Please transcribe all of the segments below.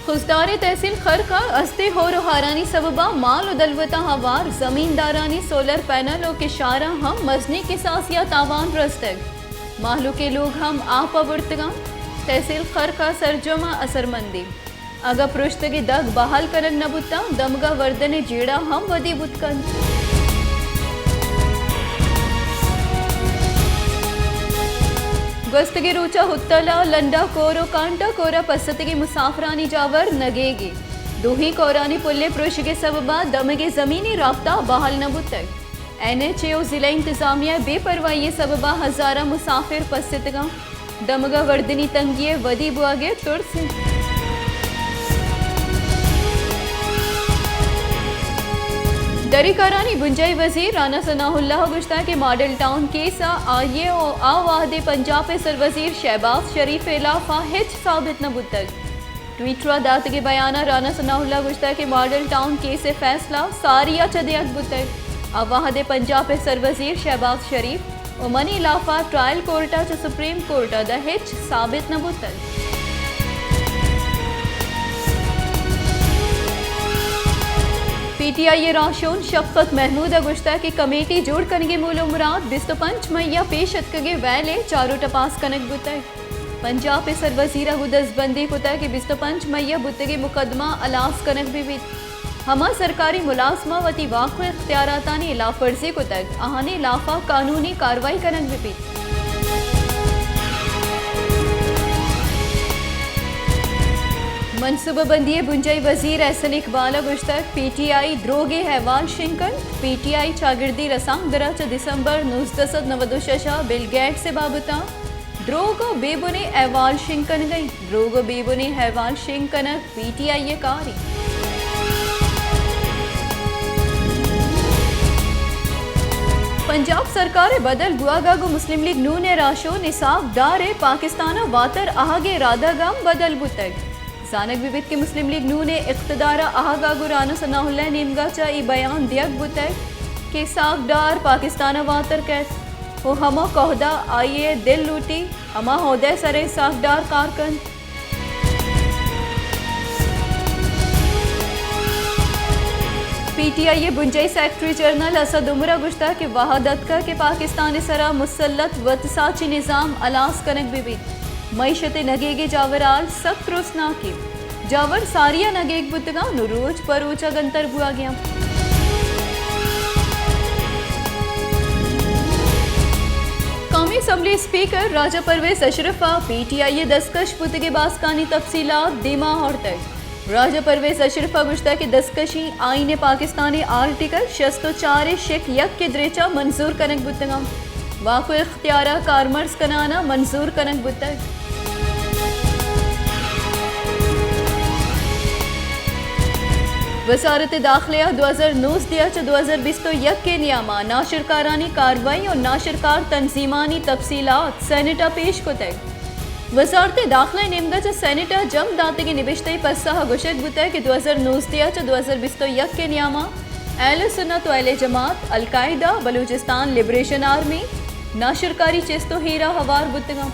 खुसदार तहसील खर का अस्ते हो रोहारानी सबबा माल उदलवता हवार जमींदारानी सोलर पैनल और किशारा हम मजनी के सासिया तावान रस्तग माहलू के लोग हम आपा बुर्तगा तहसील खर का सरजमा असरमंदी अगा पृष्ठगी दग बहाल करन नबुता दमगा वर्दने जीड़ा हम वदी बुतकन गस्तगी रूचा हुत्तला लंडा कोरो कांटा कोरा पसतगी मुसाफरानी जावर नगेगी दूही कोरानी पुल्ले पुरुष के सबबा दमगे जमीनी राब्ता बहाल नबुतक NHAO जिला इंतजामिया बेपरवाही सबबा हजारा मुसाफिर पसतगा दमगा वर्दनी तंगिए वदी बुआगे तुर्स दरीकारानी गुंजाई वजीर राना सनाहुल्लाह गुश्ता के मॉडल टाउन केसा आये और आवाहदे पंजाब सर वजीर शहबाज शरीफ इलाफा हिच साबित नबुतक ट्वीटरा दात के बयाना राना सनाहुल्लाह गुश्ता के मॉडल टाउन केस फैसला सारिया चदियत बुतक आवाहदे पंजाब सर वजीर शहबाज शरीफ और मनी इलाफा ट्रायल कोर्टा च सुप्रीम कोर्टा द हिच साबित नबुतक PTI राशोन शफ़क़त महमूद गुश्ता की कमेटी जोड़ कनगे मूलो मुराद 25 मैया पेशत कगे वैले चारों टपास कनक बुतक पंजाब सर वजीरा गुदस बंदी कुता के 25 मैया बुतगे मुकदमा अलास कनक भी हमा सरकारी मुलाजमा वती वाक़ इख्तियारातानी लाफर्जी कुतक आहाने लाफा कानूनी कार्रवाई कनक भी मनसूबाबंदी बुंजाई वजीर एहसन इकबाल गुश्तक PTI द्रोगे हैवाल शिंकन PTI चागिर्दी रसांग दरा च दिसंबर 1996 बिल गेट से बाबता द्रोगो बेबुने हैवाल शिंकन गई द्रोगो बेबुने हैवाल शिंकन PTI ये कारी पंजाब सरकार बदल गुआगागो मुस्लिम लीग नून राशो निसाब दारे पाकिस्तान वातर आगे राधागाम बदल बुतक जानक विविध के मुस्लिम लीग नू ने इख्तदारा आहागागु राना सनाहुल्लाह नेमगा चा ई बयान दियक बुतक के सागदार पाकिस्तान वातर कैस वो हमा कहदा आइए दिल लूटी हमा होदे सरे सागदार कारकन PTI ये बुंजाई सेक्रेटरी जनरल असद उमरा गुश्ता के वहादत का के पाकिस्तान सरा मुसल्लत वतसाची निज़ाम अलास कनक विविध मैशत नगेगे जावराल सख्त रोसना की जावर सारिया नगेग बुतगा नुरोज पर ऊंचा गंतर बुआ गया कौमी असम्बली स्पीकर राजा परवेज अशरफा PTI ये दस्कश बुतगे बास्कानी तफसीलात दिमा और तक राजा परवेज अशरफा गुश्ता के दस्कशी आईने पाकिस्तानी आर्टिकल 64 शेख यक के द्रेचा मंजूर कनक बुतगा वाक़ इख्तियारा कारमर्स कनाना मंजूर कनक बुतक वसारत दाखिला 2019 दिया 2020 तो यक के नियामा नाशिरकारानी कार्रवाई और नाशिरकार तंजीमानी तफसीलात सेनेटा पेश को तय वसारत दाखिला नेमदा च सेनेटा जम दाते के निबिश्ते पस्सा गुशक बुतय कि 2019 दिया 2020 तो यक के नियामा अहले सुन्नत व अहले जमात अलकायदा बलूचिस्तान लिबरेशन आर्मी नाशिरकारी चेस्तो हीरा हवार बुतगा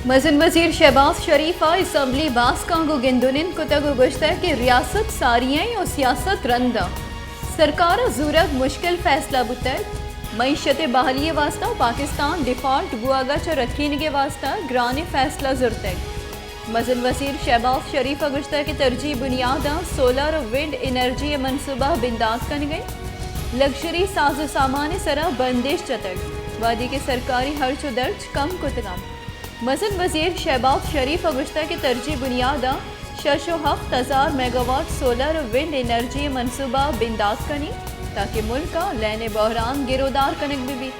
मजन वजीर शहबाज शरीफा असम्बली बास कांगो गिंदुनिन कुतगो गुश्ता की रियासत सारियाँ और सियासत रंदा सरकार जूरक मुश्किल फैसला बुतक मईशत बहाली वास्ता पाकिस्तान डिफॉल्ट गुआगा च रखीन के वास्ता ग्राने फैसला जुरतक मजन वजीर शहबाज शरीफा गुश्ता की तरजीह बुनियादा सोलर और विंड एनर्जी मनसूबा बिंदास कन गई लग्जरी साजो सामान सरा बंदिश चतक वादी के सरकारी हर्च दर्ज कम कुतगाम मजन वजीर शहबाज शरीफ गुश्ता की तरजीह बुनियादा 6,700 मेगावाट सोलर और विंड एनर्जी मनसूबा बिंदास कनी ताकि मुल्क का लैने बहरान गिरोदार कनक भी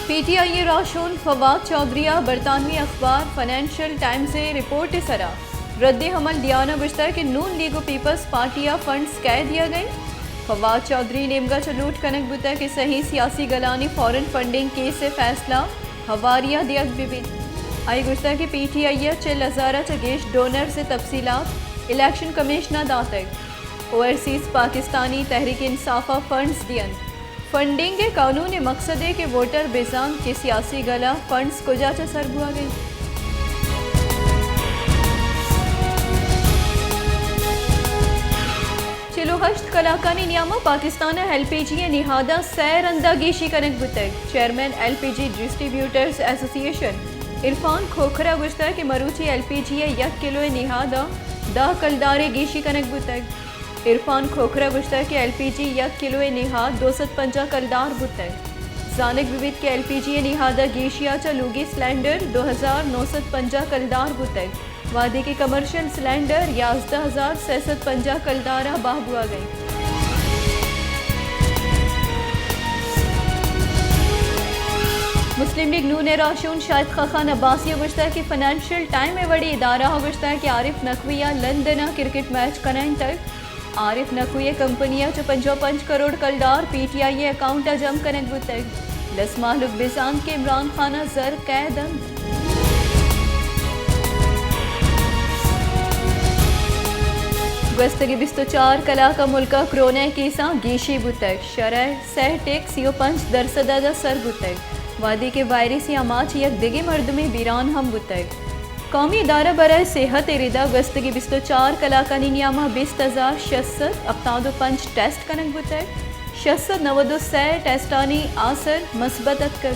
PTI राशून फवाद चौधरिया बरतानवी अखबार फाइनेंशियल टाइम्स से रिपोर्ट सरा रद्द हमल दियाना गुश्ता के नून लीग पीपल्स पार्टिया फंड्स कह दिया गई फवाद चौधरी नेमगा चलूट कनक बुता के सही सियासी गलानी फॉरेन फंडिंग केस से फैसला हवारिया दियक विविध आई गुश्ता की PTI चिल हजारा चगेश डोनर से तफसीलात इलेक्शन कमिश्नर दातक ओवरसीज पाकिस्तानी तहरीक इंसाफा फंड्स दियन फंडिंग के कानूनी मकसद है कि वोटर बेजान के सियासी गला फंड्स को जाचा सरबुआ गई। चिलो हश्त कलाकानी नियामो पाकिस्तान LPG निहादा सैर अंदागेशी कनक बुतक chairman LPG distributors association Irfan खोखरा गुश्ता के मरूची LPG 1 किलो निहादा 10 कलदारे गेशी कनक बुतक इरफान खोखरा गुश्ता के LPG 1 किलो निहाद 250 कलदार बुतक जानिक विविध के LPG निहादा गेशिया चलूगी सिलेंडर 2950 कलदार बुतक वादी के कमर्शियल सिलेंडर 11,650 कलदारा बाहुआ गई। मुस्लिम लीग नून राशून शाहिद खान अब्बासी गुश्ता की फाइनेंशियल टाइम में बड़ी इदारा गुश्ता है कि आरिफ नकविया लंदन क्रिकेट मैच कनाइन तक आरिफ नकविया कंपनिया 55 करोड़ कलदार PTI अकाउंट जम कनक बुतक लसमालुक बेजान के इमरान खाना जर कैदम गस्तगी 24 कला का मुल्का कोरोना केसा गेशी बुतक शरह सह टेक्स 5% सर बुतक वादी के वायरस या माच यक दिगे मर्द में बीरान हम बुतक कौमी इदारा बरए सेहत इरिदा गस्तगी 24 कला का नियामा 20,066 अपतादो 5 टेस्ट कनक बुतक 690 टेस्टानी आसर मस्बत कर